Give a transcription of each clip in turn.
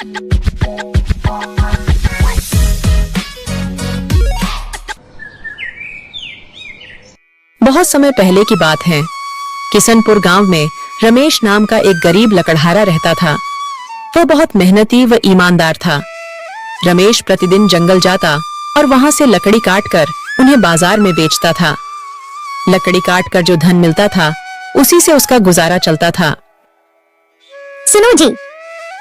बहुत समय पहले की बात है। किशनपुर गांव में रमेश नाम का एक गरीब लकड़हारा रहता था। वह बहुत मेहनती व ईमानदार था। रमेश प्रतिदिन जंगल जाता और वहां से लकड़ी काटकर उन्हें बाजार में बेचता था। लकड़ी काटकर जो धन मिलता था उसी से उसका गुजारा चलता था। सुनो जी,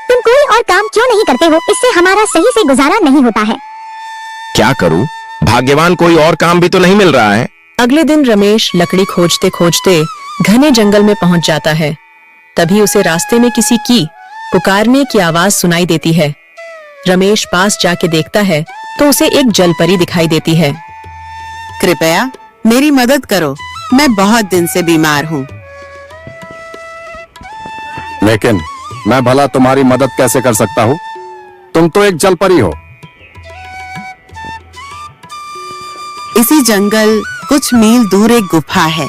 तुम कोई और काम क्यों नहीं करते हो? इससे हमारा सही से गुजारा नहीं होता है। क्या करूं? भाग्यवान कोई और काम भी तो नहीं मिल रहा है। अगले दिन रमेश लकड़ी खोजते खोजते घने जंगल में पहुंच जाता है। तभी उसे रास्ते में किसी की पुकारने की आवाज सुनाई देती है। रमेश पास जाके देखता है तो उसे एक जलपरी दिखाई देती है। कृपया मेरी मदद करो, मैं बहुत दिन से बीमार हूँ। लेकिन मैं भला तुम्हारी मदद कैसे कर सकता हूँ? तुम तो एक जलपरी हो। इसी जंगल कुछ मील दूर एक गुफा है।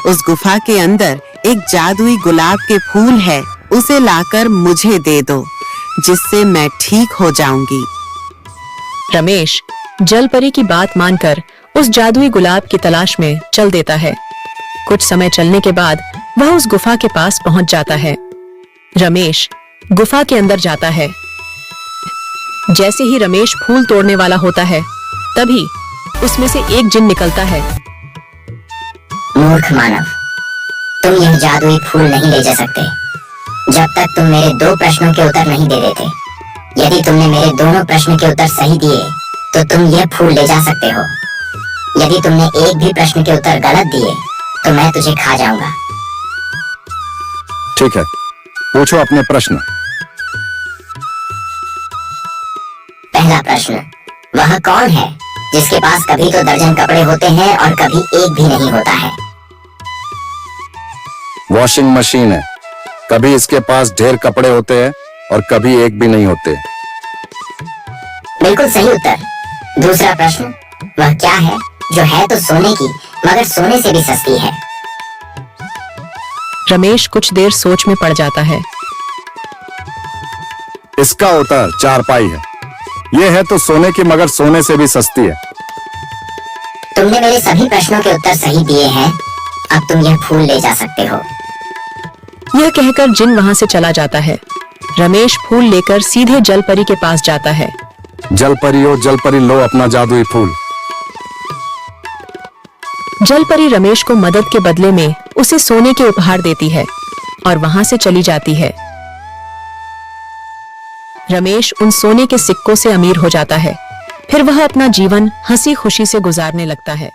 उस गुफा के अंदर एक जादुई गुलाब के फूल है। उसे लाकर मुझे दे दो, जिससे मैं ठीक हो जाऊंगी। रमेश जलपरी की बात मानकर उस जादुई गुलाब की तलाश में चल देता है। कुछ समय चलने के बाद वह उस गुफा के पास पहुंच जाता है। रमेश गुफा के अंदर जाता है। जैसे ही रमेश फूल तोड़ने वाला होता है, तभी उसमें से एक जिन निकलता है। मूर्ख मानव, तुम यह जादुई फूल नहीं ले जा सकते जब तक तुम मेरे 2 प्रश्नों के उत्तर नहीं दे देते। यदि तुमने मेरे दोनों प्रश्न के उत्तर सही दिए तो तुम यह फूल ले जा सकते हो। यदि तुमने एक भी प्रश्न के उत्तर गलत दिए तो मैं तुझे खा जाऊंगा। ठीक है, पूछो अपने प्रश्न। पहला प्रश्न, वह कौन है जिसके पास कभी तो दर्जन कपड़े होते हैं और कभी एक भी नहीं होता है? वॉशिंग मशीन है। कभी इसके पास ढेर कपड़े होते हैं और कभी एक भी नहीं होते। बिल्कुल सही उत्तर। दूसरा प्रश्न, वह क्या है जो है तो सोने की मगर सोने से भी सस्ती है? रमेश कुछ देर सोच में पड़ जाता है। इसका उत्तर चारपाई है। यह है तो सोने की मगर सोने से भी सस्ती है। तुमने मेरे सभी प्रश्नों के उत्तर सही दिए हैं। अब तुम यह फूल ले जा सकते हो। यह कहकर जिन वहां से चला जाता है। रमेश फूल लेकर सीधे जलपरी के पास जाता है। जलपरी ओ जलपरी, लो अपना जादुई फूल। जलपरी रमेश को मदद के बदले में उसे सोने के उपहार देती है और वहां से चली जाती है। रमेश उन सोने के सिक्कों से अमीर हो जाता है। फिर वह अपना जीवन हंसी खुशी से गुजारने लगता है।